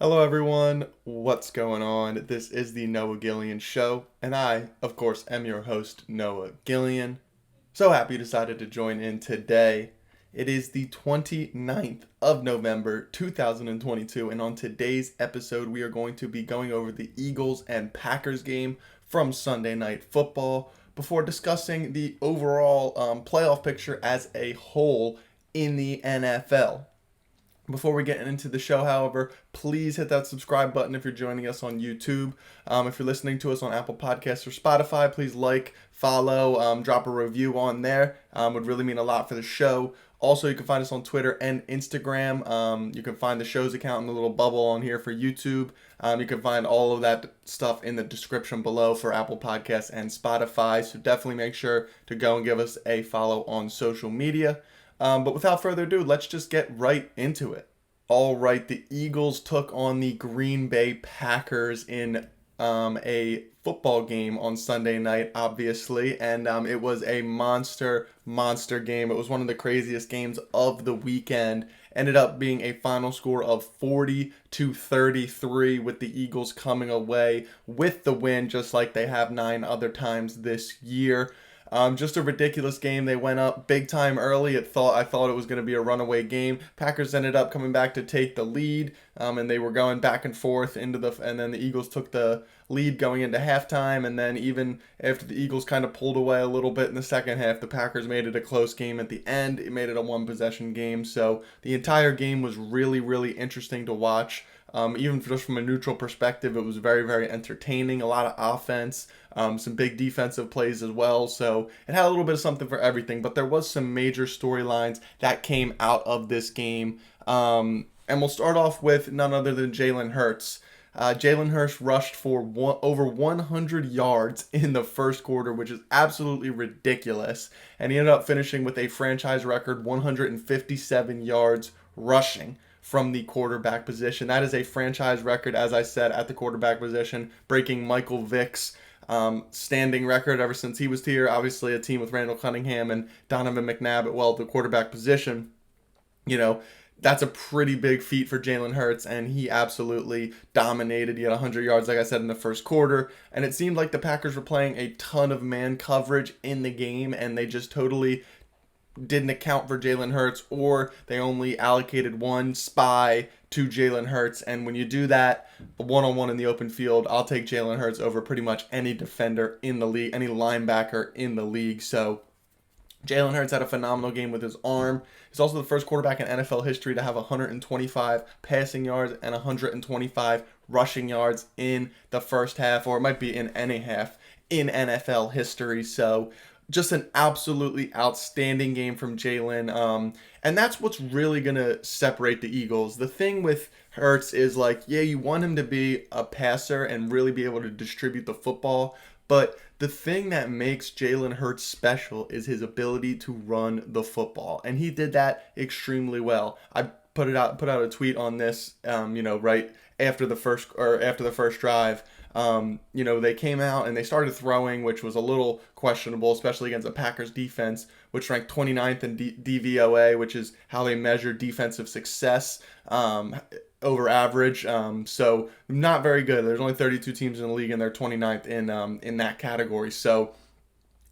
Hello, everyone. What's going on? This is the Noah Gillian Show, and I, of course, am your host, Noah Gillian. So happy you decided to join in today. It is the 29th of November, 2022, and on today's episode, we are going to be going over the Eagles and Packers game from Sunday Night Football before discussing the overall playoff picture as a whole in the NFL. Before we get into the show, however, please hit that subscribe button if you're joining us on YouTube. If you're listening to us on Apple Podcasts or Spotify, please like, follow, drop a review on there. Would really mean a lot for the show. Also, you can find us on Twitter and Instagram. You can find the show's account in the little bubble on here for YouTube. You can find all of that stuff in the description below for Apple Podcasts and Spotify. So definitely make sure to go and give us a follow on social media. But without further ado, let's just get right into it. All right, the Eagles took on the Green Bay Packers in a football game on Sunday night, obviously, and it was a monster game. It was one of the craziest games of the weekend. Ended up being a final score of 40-33, with the Eagles coming away with the win, just like they have 9 other times this year. Just a ridiculous game. They went up big time early. I thought it was going to be a runaway game. Packers ended up coming back to take the lead, and they were going back and forth and then the Eagles took the lead going into halftime, and then even after the Eagles kind of pulled away a little bit in the second half, the Packers made it a close game at the end. It made it a one-possession game, so the entire game was really, really interesting to watch. Even just from a neutral perspective, it was very, very entertaining. A lot of offense, some big defensive plays as well. So it had a little bit of something for everything. But there was some major storylines that came out of this game. And we'll start off with none other than Jalen Hurts. Jalen Hurts rushed for over 100 yards in the first quarter, which is absolutely ridiculous. And he ended up finishing with a franchise record 157 yards rushing from the quarterback position. That is a franchise record, as I said, at the quarterback position, breaking Michael Vick's standing record ever since he was here. Obviously, a team with Randall Cunningham and Donovan McNabb at the quarterback position. That's a pretty big feat for Jalen Hurts, and he absolutely dominated. He had 100 yards, like I said, in the first quarter, and it seemed like the Packers were playing a ton of man coverage in the game, and they just totally didn't account for Jalen Hurts, or they only allocated one spy to Jalen Hurts. And when you do that one-on-one in the open field, I'll take Jalen Hurts over pretty much any defender in the league, any linebacker in the league. So Jalen Hurts had a phenomenal game with his arm. He's also the first quarterback in NFL history to have 125 passing yards and 125 rushing yards in the first half, or it might be in any half in NFL history. So just an absolutely outstanding game from Jalen. And that's what's really going to separate the Eagles. The thing with Hurts is you want him to be a passer and really be able to distribute the football. But the thing that makes Jalen Hurts special is his ability to run the football. And he did that extremely well. I put out a tweet on this, right after the first drive. They came out and they started throwing, which was a little questionable, especially against the Packers defense, which ranked 29th in DVOA, which is how they measure defensive success over average. So not very good. There's only 32 teams in the league, and they're 29th in that category. So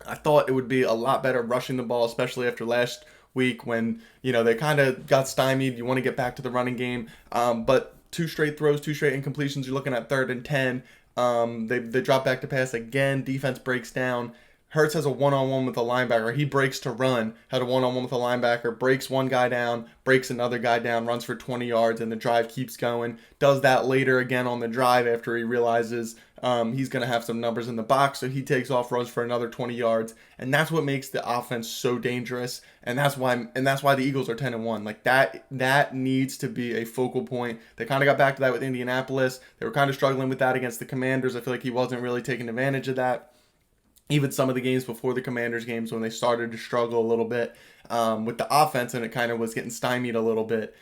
I thought it would be a lot better rushing the ball, especially after last week when they kind of got stymied. You want to get back to the running game, but 2 straight throws, 2 straight incompletions. You're looking at 3rd and 10. They drop back to pass again. Defense breaks down. Hurts has a one-on-one with a linebacker. He breaks to run. Had a one-on-one with a linebacker. Breaks one guy down. Breaks another guy down. Runs for 20 yards, and the drive keeps going. Does that later again on the drive after he realizes he's going to have some numbers in the box. So he takes off, runs for another 20 yards, and that's what makes the offense so dangerous. And that's why the Eagles are 10-1. That needs to be a focal point. They kind of got back to that with Indianapolis. They were kind of struggling with that against the Commanders. I feel like he wasn't really taking advantage of that. Even some of the games before the Commanders games, when they started to struggle a little bit with the offense, and it kind of was getting stymied a little bit.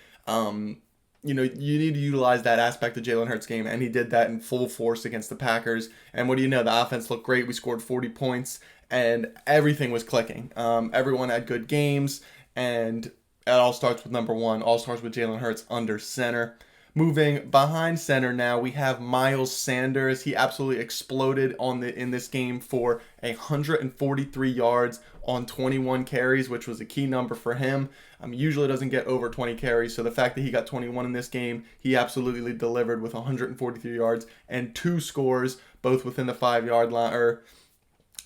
You need to utilize that aspect of Jalen Hurts' game, and he did that in full force against the Packers. And what do you know? The offense looked great. We scored 40 points, and everything was clicking. Everyone had good games, and it all starts with number one. All starts with Jalen Hurts under center. Moving behind center now, we have Miles Sanders. He absolutely exploded in this game for 143 yards on 21 carries, which was a key number for him. Usually doesn't get over 20 carries, so the fact that he got 21 in this game, he absolutely delivered with 143 yards and 2 scores, both within the 5-yard line, or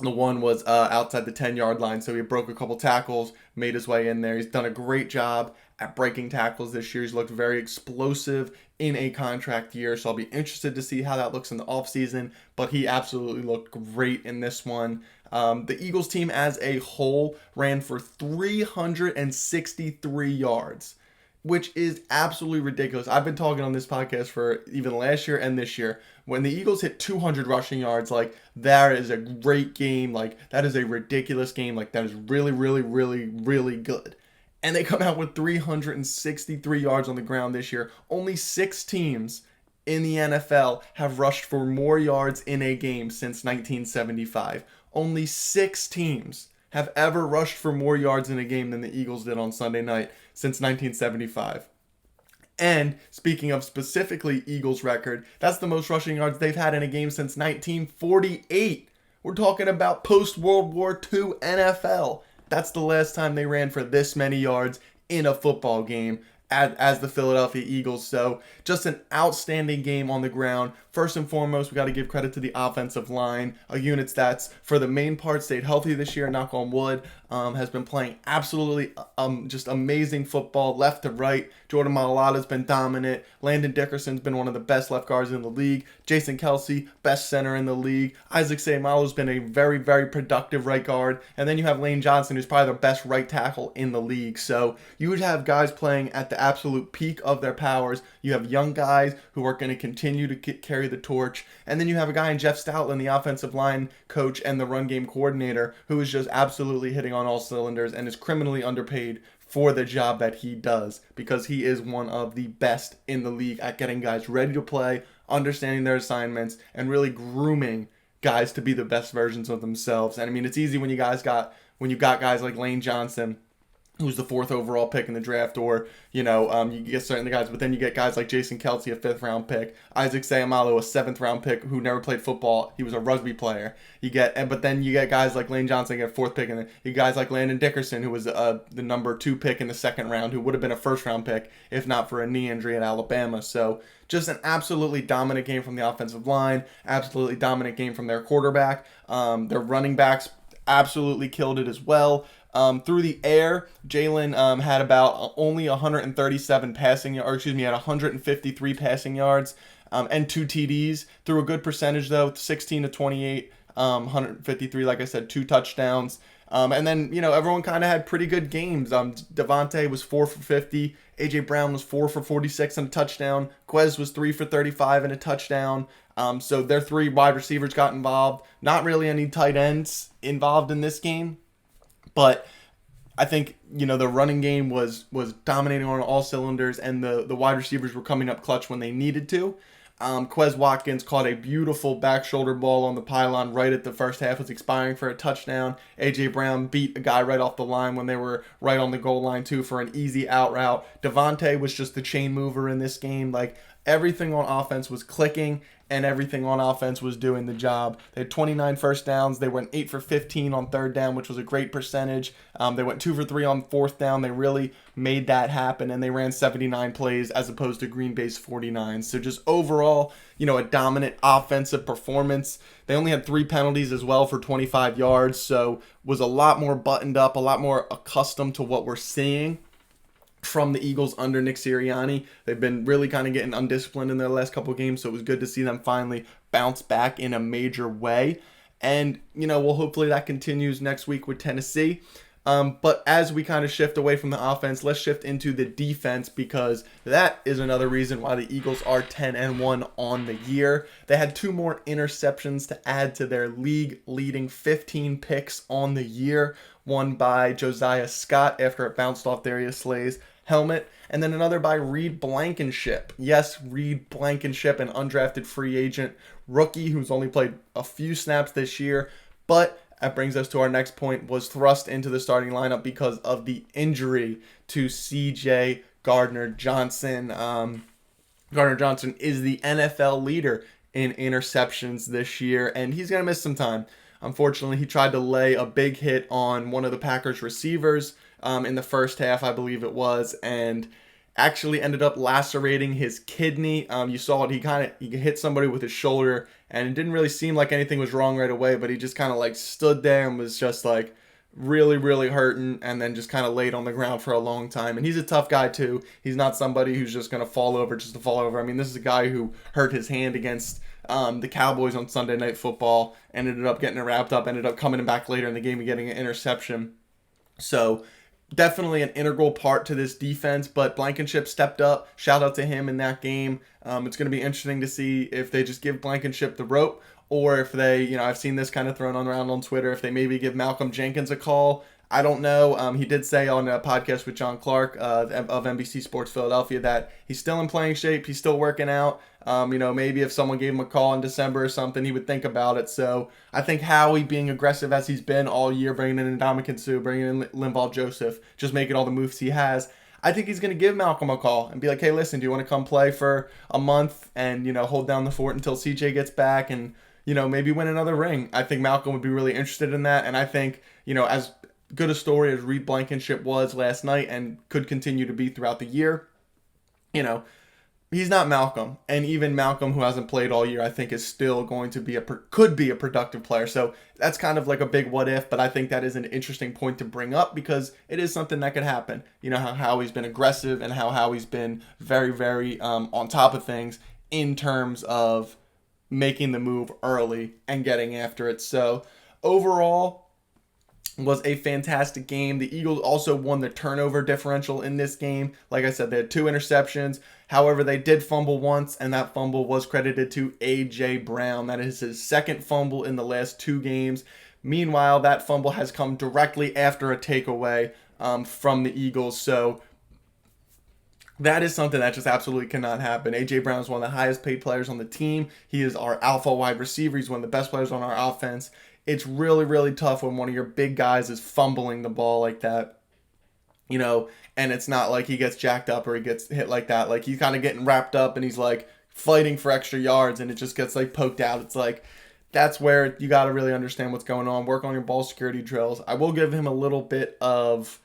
the one was outside the 10-yard line, so he broke a couple tackles, made his way in there. He's done a great job at breaking tackles this year. He's looked very explosive in a contract year, so I'll be interested to see how that looks in the offseason, but he absolutely looked great in this one. The Eagles team as a whole ran for 363 yards, which is absolutely ridiculous. I've been talking on this podcast for even last year and this year. When the Eagles hit 200 rushing yards, like, that is a great game. Like, that is a ridiculous game. Like, that is really, really, really, really good. And they come out with 363 yards on the ground this year. Only 6 teams in the NFL have rushed for more yards in a game since 1975. Only 6 teams have ever rushed for more yards in a game than the Eagles did on Sunday night since 1975. And speaking of specifically Eagles record, that's the most rushing yards they've had in a game since 1948. We're talking about post-World War II NFL. That's the last time they ran for this many yards in a football game as the Philadelphia Eagles. So just an outstanding game on the ground. First and foremost, we got to give credit to the offensive line, a unit that's for the main part stayed healthy this year, knock on wood, has been playing absolutely just amazing football left to right. Jordan Mailata's been dominant. Landon Dickerson's been one of the best left guards in the league. Jason Kelce, best center in the league. Isaac Seumalo's been a very, very productive right guard. And then you have Lane Johnson, who's probably the best right tackle in the league. So you would have guys playing at the absolute peak of their powers. You have young guys who are going to continue to carry the torch. And then you have a guy in Jeff Stoutland, the offensive line coach and the run game coordinator, who is just absolutely hitting on all cylinders and is criminally underpaid for the job that he does, because he is one of the best in the league at getting guys ready to play, understanding their assignments, and really grooming guys to be the best versions of themselves. And I mean, it's easy when you got guys like Lane Johnson, who's the 4th overall pick in the draft, or, you get certain guys, but then you get guys like Jason Kelce, a 5th round pick, Isaac Seumalo, a 7th round pick who never played football. He was a rugby player. But then you get guys like Lane Johnson, get 4th pick, and then you get guys like Landon Dickerson, who was the number 2 pick in the 2nd round, who would have been a 1st round pick if not for a knee injury at Alabama. So just an absolutely dominant game from the offensive line, absolutely dominant game from their quarterback. Their running backs absolutely killed it as well. Through the air, Jalen had about only 137 passing yards, he had 153 passing yards and 2 TDs. Threw a good percentage though, 16 to 28, 153, like I said, 2 touchdowns. And then, everyone kind of had pretty good games. Devontae was 4 for 50. A.J. Brown was 4 for 46 and a touchdown. Quez was 3 for 35 and a touchdown. So their 3 wide receivers got involved. Not really any tight ends involved in this game. But I think, the running game was dominating on all cylinders, and the wide receivers were coming up clutch when they needed to. Quez Watkins caught a beautiful back shoulder ball on the pylon right at the first half, was expiring for a touchdown. A.J. Brown beat a guy right off the line when they were right on the goal line too for an easy out route. Devontae was just the chain mover in this game. Like, everything on offense was clicking, and everything on offense was doing the job. They had 29 first downs. They went 8 for 15 on 3rd down, which was a great percentage. They went 2 for 3 on 4th down. They really made that happen, and they ran 79 plays as opposed to Green Bay's 49. So just overall, a dominant offensive performance. They only had 3 penalties as well for 25 yards, so was a lot more buttoned up, a lot more accustomed to what we're seeing from the Eagles under Nick Sirianni. They've been really kind of getting undisciplined in their last couple of games, so it was good to see them finally bounce back in a major way. And, hopefully that continues next week with Tennessee. But as we kind of shift away from the offense, let's shift into the defense, because that is another reason why the Eagles are 10-1 on the year. They had 2 more interceptions to add to their league-leading 15 picks on the year, one by Josiah Scott after it bounced off Darius Slay's helmet, and then another by Reed Blankenship. Yes, Reed Blankenship, an undrafted free agent rookie who's only played a few snaps this year, but that brings us to our next point, was thrust into the starting lineup because of the injury to C.J. Gardner-Johnson. Gardner Johnson is the NFL leader in interceptions this year, and he's going to miss some time. Unfortunately, he tried to lay a big hit on one of the Packers receivers in the first half, I believe it was, and actually ended up lacerating his kidney. You saw it. He hit somebody with his shoulder, and it didn't really seem like anything was wrong right away, but he just kind of like stood there and was just like really, really hurting, and then just kind of laid on the ground for a long time. And he's a tough guy too. He's not somebody who's just going to fall over just to fall over. I mean, this is a guy who hurt his hand against the Cowboys on Sunday Night Football, and ended up getting it wrapped up, ended up coming back later in the game and getting an interception. So definitely an integral part to this defense, but Blankenship stepped up. Shout out to him in that game. It's going to be interesting to see if they just give Blankenship the rope, or if they, I've seen this kind of thrown around on Twitter, if they maybe give Malcolm Jenkins a call. I don't know. He did say on a podcast with John Clark of NBC Sports Philadelphia that he's still in playing shape. He's still working out. Maybe if someone gave him a call in December or something, he would think about it. So I think Howie being aggressive as he's been all year, bringing in Ndamukong Suh, bringing in Linval Joseph, just making all the moves he has, I think he's going to give Malcolm a call and be like, hey, listen, do you want to come play for a month and, hold down the fort until CJ gets back and, maybe win another ring? I think Malcolm would be really interested in that. And I think, as good a story as Reed Blankenship was last night and could continue to be throughout the year, he's not Malcolm. And even Malcolm, who hasn't played all year, I think is still going to be could be a productive player. So that's kind of like a big what if, but I think that is an interesting point to bring up because it is something that could happen. How he's been aggressive and how he's been very, very on top of things in terms of making the move early and getting after it. So overall, was a fantastic game. The Eagles also won the turnover differential in this game. Like I said, they had 2 interceptions. However, they did fumble once, and that fumble was credited to A.J. Brown. That is his second fumble in the last 2 games. Meanwhile, that fumble has come directly after a takeaway from the Eagles. So that is something that just absolutely cannot happen. A.J. Brown is one of the highest paid players on the team. He is our alpha wide receiver. He's one of the best players on our offense. It's really, really tough when one of your big guys is fumbling the ball like that, and it's not like he gets jacked up or he gets hit like that. Like, he's kind of getting wrapped up and he's like fighting for extra yards and it just gets like poked out. It's like, that's where you got to really understand what's going on. Work on your ball security drills. I will give him a little bit of,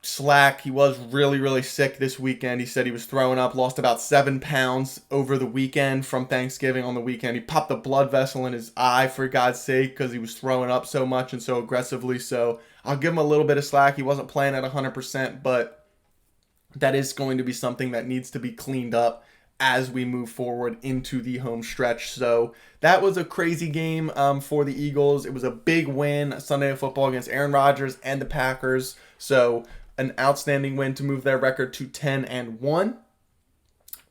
slack. He was really, really sick this weekend. He said he was throwing up, lost about 7 pounds over the weekend from Thanksgiving on the weekend. He popped a blood vessel in his eye, for God's sake, because he was throwing up so much and so aggressively. So I'll give him a little bit of slack. He wasn't playing at 100%, but that is going to be something that needs to be cleaned up as we move forward into the home stretch. So that was a crazy game for the Eagles. It was a big win, Sunday Night Football against Aaron Rodgers and the Packers. So an outstanding win to move their record to 10-1.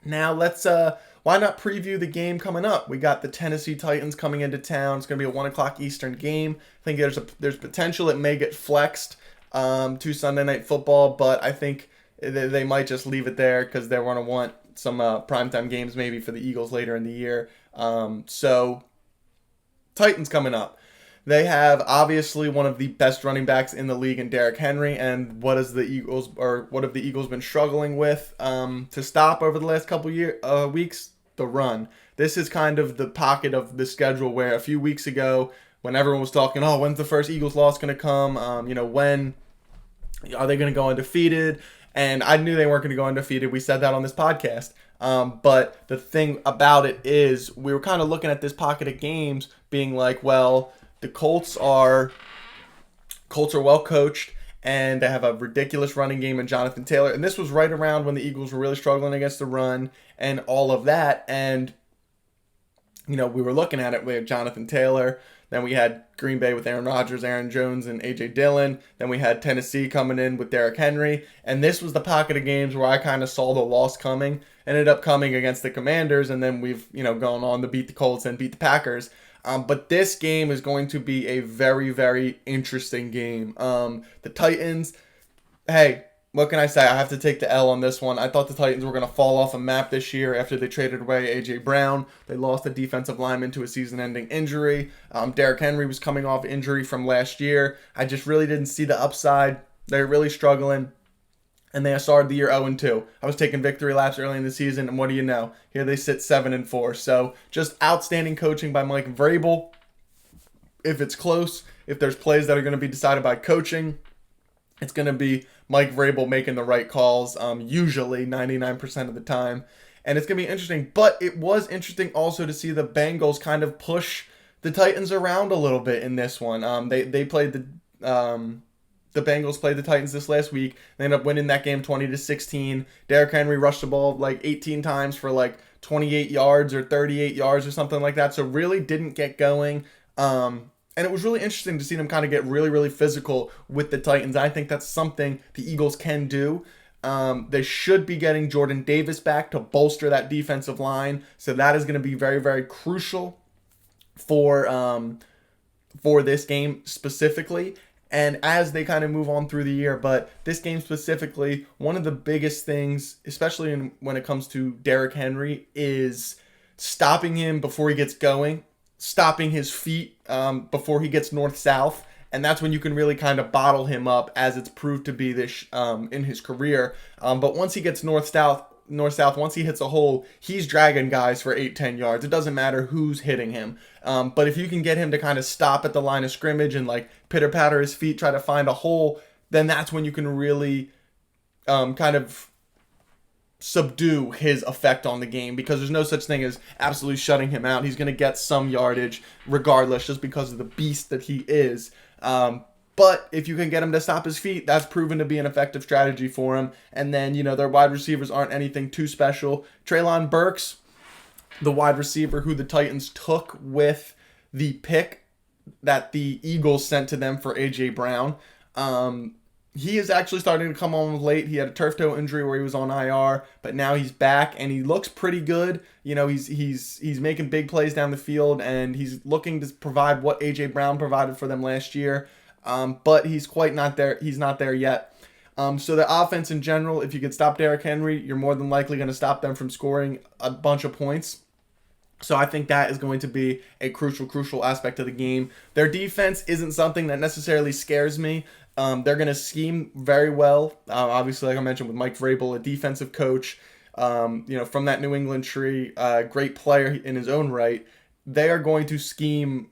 Now let's why not preview the game coming up? We got the Tennessee Titans coming into town. It's going to be a 1 o'clock Eastern game. I think there's potential it may get flexed to Sunday Night Football, but I think they might just leave it there because they're going to want some primetime games maybe for the Eagles later in the year. So Titans coming up. They have obviously one of the best running backs in the league in Derrick Henry, and what have the Eagles been struggling with to stop over the last couple weeks? The run. This is kind of the pocket of the schedule where a few weeks ago, when everyone was talking, when's the first Eagles loss going to come? When are they going to go undefeated? And I knew they weren't going to go undefeated. We said that on this podcast. But the thing about it is we were kind of looking at this pocket of games being like, well, the Colts are well coached and they have a ridiculous running game in Jonathan Taylor. And this was right around when the Eagles were really struggling against the run and all of that. And, we were looking at it with Jonathan Taylor. Then we had Green Bay with Aaron Rodgers, Aaron Jones, and A.J. Dillon. Then we had Tennessee coming in with Derrick Henry. And this was the pocket of games where I kind of saw the loss coming. Ended up coming against the Commanders. And then we've, gone on to beat the Colts and beat the Packers. But this game is going to be a very, very interesting game. The Titans, hey, what can I say? I have to take the L on this one. I thought the Titans were going to fall off a map this year after they traded away A.J. Brown. They lost a defensive lineman to a season-ending injury. Derrick Henry was coming off injury from last year. I just really didn't see the upside. They're really struggling. and they started the year 0-2. I was taking victory laps early in the season, and what do you know? Here they sit 7-4. So just outstanding coaching by Mike Vrabel. If it's close, if there's plays that are going to be decided by coaching, it's going to be Mike Vrabel making the right calls, usually 99% of the time. And it's going to be interesting. But it was interesting also to see the Bengals kind of push the Titans around a little bit in this one. They played the Bengals played the Titans this last week. They ended up winning that game 20-16. Derrick Henry rushed the ball like 18 times for like 28 yards or 38 yards or something like that. So really didn't get going. And it was really interesting to see them kind of get really, really physical with the Titans. I think that's something the Eagles can do. They should be getting Jordan Davis back to bolster that defensive line. So that is going to be very, very crucial for this game specifically. And as they kind of move on through the year, but this game specifically, one of the biggest things, especially when it comes to Derrick Henry, is stopping him before he gets going, stopping his feet before he gets north-south. And that's when you can really kind of bottle him up, as it's proved to be this in his career. But once he gets north-south, once he hits a hole, he's dragging guys for 8-10 yards. It doesn't matter who's hitting him. But if you can get him to kind of stop at the line of scrimmage and like pitter-patter his feet, try to find a hole, then that's when you can really kind of subdue his effect on the game, because there's no such thing as absolutely shutting him out. He's going to get some yardage regardless, just because of the beast that he is. But if you can get him to stop his feet, that's proven to be an effective strategy for him. And then, their wide receivers aren't anything too special. Treylon Burks, the wide receiver who the Titans took with the pick that the Eagles sent to them for A.J. Brown, he is actually starting to come on late. He had a turf toe injury where he was on IR, but now he's back and he looks pretty good. He's making big plays down the field, and he's looking to provide what A.J. Brown provided for them last year. But he's quite not there. He's not there yet. So the offense in general, if you can stop Derrick Henry, you're more than likely going to stop them from scoring a bunch of points. So I think that is going to be a crucial aspect of the game. Their defense isn't something that necessarily scares me. They're going to scheme very well. Obviously, like I mentioned, with Mike Vrabel, a defensive coach, from that New England tree, great player in his own right. They are going to scheme.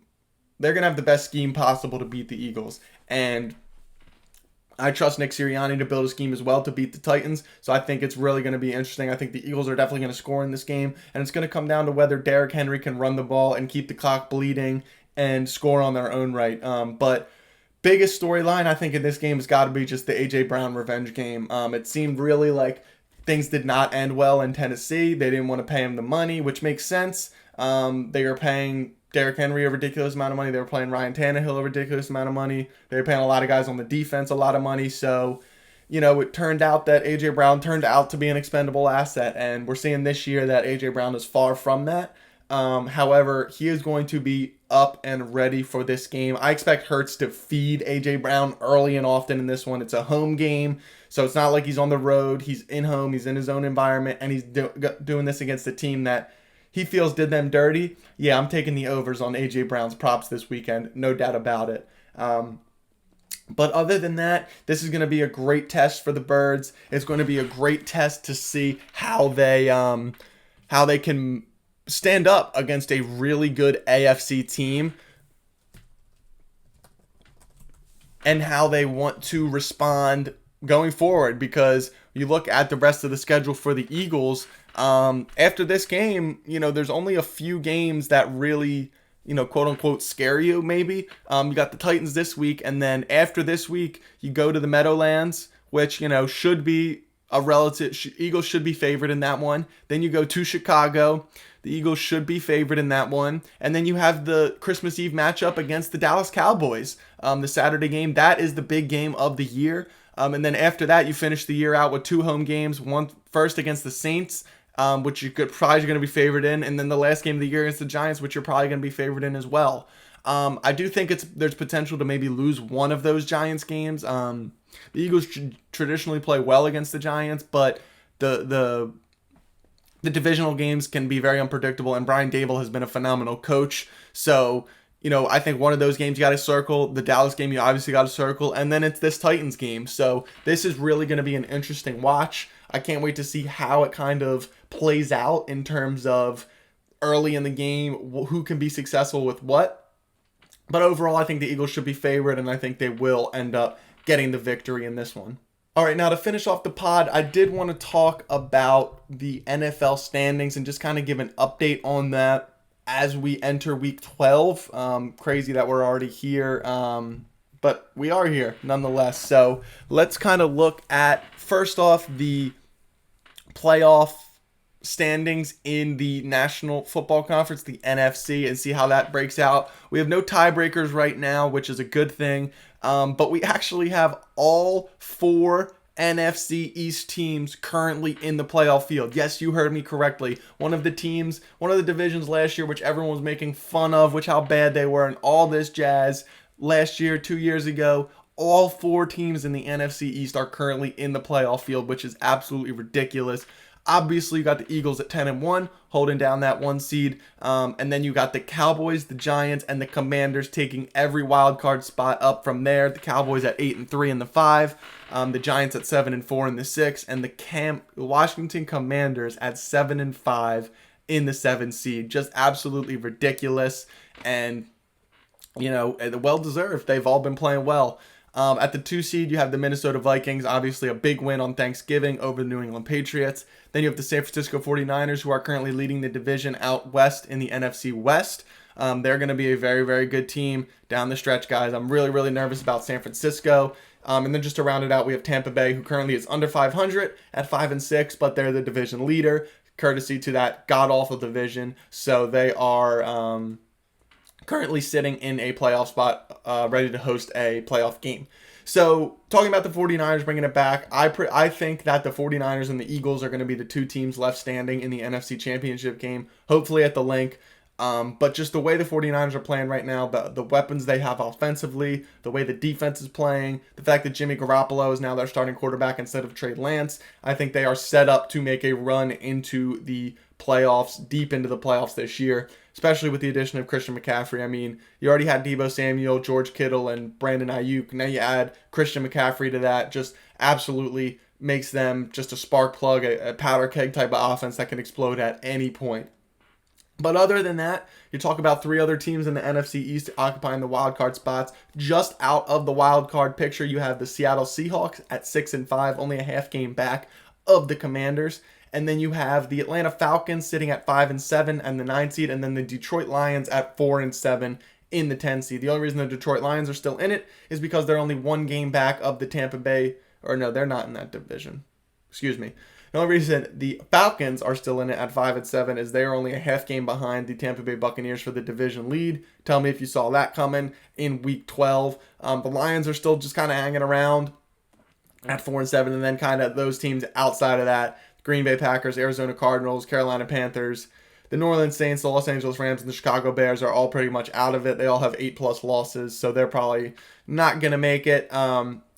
They're going to have the best scheme possible to beat the Eagles. And I trust Nick Sirianni to build a scheme as well to beat the Titans. So I think it's really going to be interesting. I think the Eagles are definitely going to score in this game. And it's going to come down to whether Derrick Henry can run the ball and keep the clock bleeding and score on their own right. But biggest storyline, I think, in this game has got to be just the A.J. Brown revenge game. It seemed really like things did not end well in Tennessee. They didn't want to pay him the money, which makes sense. They are paying Derrick Henry a ridiculous amount of money. They were paying Ryan Tannehill a ridiculous amount of money. They were paying a lot of guys on the defense a lot of money. So, it turned out that A.J. Brown turned out to be an expendable asset. And we're seeing this year that A.J. Brown is far from that. However, he is going to be up and ready for this game. I expect Hurts to feed A.J. Brown early and often in this one. It's a home game, so it's not like he's on the road. He's in home. He's in his own environment, and he's doing this against a team that he feels did them dirty. Yeah, I'm taking the overs on A.J. Brown's props this weekend. No doubt about it. But other than that, this is going to be a great test for the Birds. It's going to be a great test to see how they can stand up against a really good AFC team and how they want to respond going forward, because you look at the rest of the schedule for the Eagles, after this game, there's only a few games that really, quote unquote scare you maybe. You got the Titans this week, and then after this week you go to the Meadowlands, which, should be a relative, Eagles should be favored in that one. Then you go to Chicago. The Eagles should be favored in that one. And then you have the Christmas Eve matchup against the Dallas Cowboys. The Saturday game, that is the big game of the year. And then after that, you finish the year out with 2 home games. One first against the Saints, which you're probably going to be favored in. And then the last game of the year against the Giants, which you're probably going to be favored in as well. I do think there's potential to maybe lose one of those Giants games. The Eagles traditionally play well against the Giants, but the divisional games can be very unpredictable, and Brian Dable has been a phenomenal coach. So I think one of those games you got to circle. The Dallas game you obviously got to circle. And then it's this Titans game. So this is really going to be an interesting watch. I can't wait to see how it kind of plays out in terms of early in the game, who can be successful with what. But overall, I think the Eagles should be favored, and I think they will end up getting the victory in this one. All right, now to finish off the pod, I did want to talk about the NFL standings and just kind of give an update on that as we enter week 12. Crazy that we're already here, but we are here nonetheless. So let's kind of look at, first off, the playoff standings in the National Football Conference, the NFC, and see how that breaks out. We have no tiebreakers right now, which is a good thing, but we actually have all 4 NFC East teams currently in the playoff field. Yes, you heard me correctly. One of the divisions last year, which everyone was making fun of, which how bad they were and all this jazz last year, 2 years ago, all 4 teams in the NFC East are currently in the playoff field, which is absolutely ridiculous. Obviously, you got the Eagles at 10-1, holding down that 1 seed. And then you got the Cowboys, the Giants, and the Commanders taking every wild card spot up from there. The Cowboys at 8-3 in the 5, the Giants at 7-4 in the 6, and the Washington Commanders at 7-5 in the 7 seed. Just absolutely ridiculous, and well deserved. They've all been playing well. At the 2 seed, you have the Minnesota Vikings, obviously a big win on Thanksgiving over the New England Patriots. Then you have the San Francisco 49ers, who are currently leading the division out west in the NFC West. They're going to be a very, very good team down the stretch, guys. I'm really, really nervous about San Francisco. And then just to round it out, we have Tampa Bay, who currently is under 500 at 5-6, but they're the division leader, courtesy to that god-awful division. So they are currently sitting in a playoff spot, ready to host a playoff game. So talking about the 49ers, bringing it back, I think that the 49ers and the Eagles are going to be the 2 teams left standing in the NFC Championship game, hopefully at the link. But just the way the 49ers are playing right now, the weapons they have offensively, the way the defense is playing, the fact that Jimmy Garoppolo is now their starting quarterback instead of Trey Lance, I think they are set up to make a run into the playoffs, deep into the playoffs this year, especially with the addition of Christian McCaffrey. I mean, you already had Deebo Samuel, George Kittle, and Brandon Ayuk. Now you add Christian McCaffrey to that, just absolutely makes them just a spark plug, a powder keg type of offense that can explode at any point. But other than that, you talk about 3 other teams in the NFC East occupying the wild card spots. Just out of the wild card picture, you have the Seattle Seahawks at 6-5, only a half game back of the Commanders. And then you have the Atlanta Falcons sitting at 5-7 and the 9 seed, and then the Detroit Lions at 4-7 in the 10 seed. The only reason the Detroit Lions are still in it is because they're only 1 game back of the Tampa Bay, or no, they're not in that division. Excuse me. The only reason the Falcons are still in it at 5-7 is they are only a half game behind the Tampa Bay Buccaneers for the division lead. Tell me if you saw that coming in week 12. The Lions are still just kind of hanging around at 4-7, and then kind of those teams outside of that, Green Bay Packers, Arizona Cardinals, Carolina Panthers, the New Orleans Saints, the Los Angeles Rams, and the Chicago Bears are all pretty much out of it. They all have 8+ losses, so they're probably not going to make it.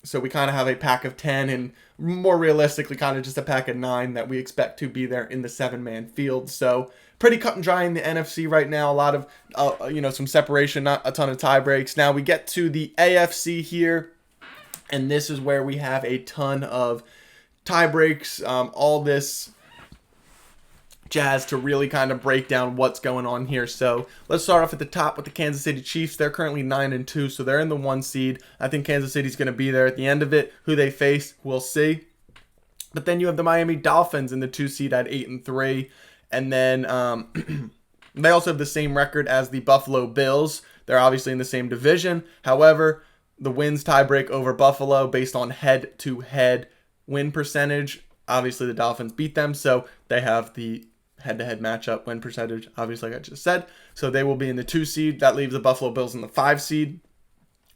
So we kind of have a pack of 10, and more realistically, kind of just a pack of 9 that we expect to be there in the 7-man field. So pretty cut and dry in the NFC right now. A lot of, some separation, not a ton of tie breaks. Now we get to the AFC here, and this is where we have a ton of tie breaks, all this jazz to really kind of break down what's going on here. So let's start off at the top with the Kansas City Chiefs. They're currently 9-2, so they're in the 1 seed. I think Kansas City's going to be there at the end of it. Who they face, we'll see. But then you have the Miami Dolphins in the 2 seed at 8-3, and then they also have the same record as the Buffalo Bills. They're obviously in the same division. However, the wins tie break over Buffalo based on head-to-head win percentage. Obviously, the Dolphins beat them, so they have the head-to-head matchup win percentage, obviously, like I just said. So they will be in the 2 seed. That leaves the Buffalo Bills in the 5 seed.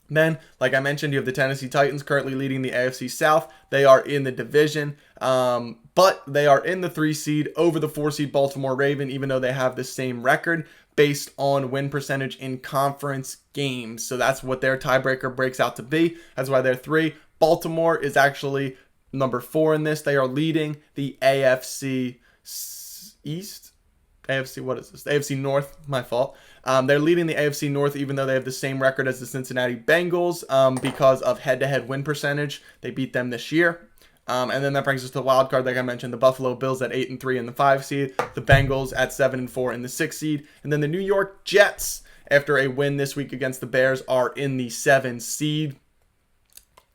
Then, like I mentioned, you have the Tennessee Titans currently leading the AFC South. They are in the division, but they are in the 3 seed over the 4 seed Baltimore Ravens, even though they have the same record based on win percentage in conference games. So that's what their tiebreaker breaks out to be. That's why they're 3. Baltimore is actually number 4 in this. They are leading the AFC East. AFC, what is this? The AFC North, my fault. They're leading the AFC North even though they have the same record as the Cincinnati Bengals because of head-to-head win percentage. They beat them this year. And then that brings us to the wild card, like I mentioned, the Buffalo Bills at 8-3 in the 5 seed, the Bengals at 7-4 in the 6 seed, and then the New York Jets, after a win this week against the Bears, are in the 7 seed.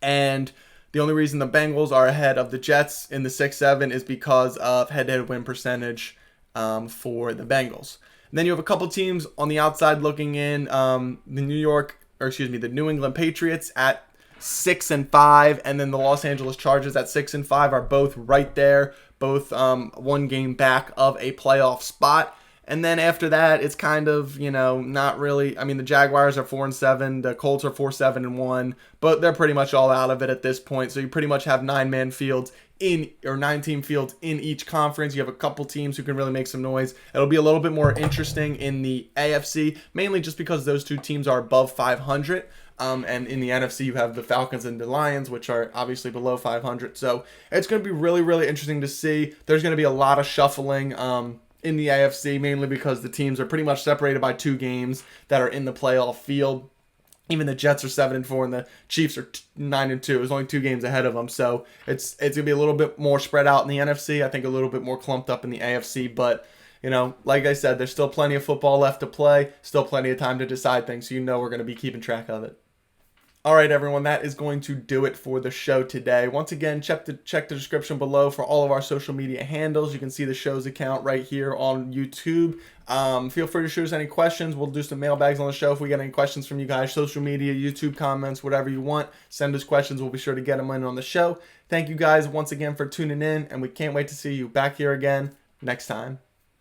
And the only reason the Bengals are ahead of the Jets in the 6-7 is because of head-to-head win percentage for the Bengals. And then you have a couple teams on the outside looking in, the New England Patriots at 6-5, and then the Los Angeles Chargers at 6-5 are both right there, both one game back of a playoff spot. And then after that, it's kind of, not really. I mean, the Jaguars are 4-7, the Colts are 4-7-1, but they're pretty much all out of it at this point. So you pretty much have 9-team fields in each conference. You have a couple teams who can really make some noise. It'll be a little bit more interesting in the AFC, mainly just because those two teams are above 500. And in the NFC, you have the Falcons and the Lions, which are obviously below 500. So it's going to be really, really interesting to see. There's going to be a lot of shuffling in the AFC, mainly because the teams are pretty much separated by 2 games that are in the playoff field. Even the Jets are 7-4 and the Chiefs are 9-2. There's only 2 games ahead of them. So it's going to be a little bit more spread out in the NFC. I think a little bit more clumped up in the AFC. But, like I said, there's still plenty of football left to play. Still plenty of time to decide things. So we're going to be keeping track of it. All right, everyone, that is going to do it for the show today. Once again, check the description below for all of our social media handles. You can see the show's account right here on YouTube. Feel free to shoot us any questions. We'll do some mailbags on the show if we get any questions from you guys. Social media, YouTube comments, whatever you want. Send us questions. We'll be sure to get them in on the show. Thank you guys once again for tuning in, and we can't wait to see you back here again next time.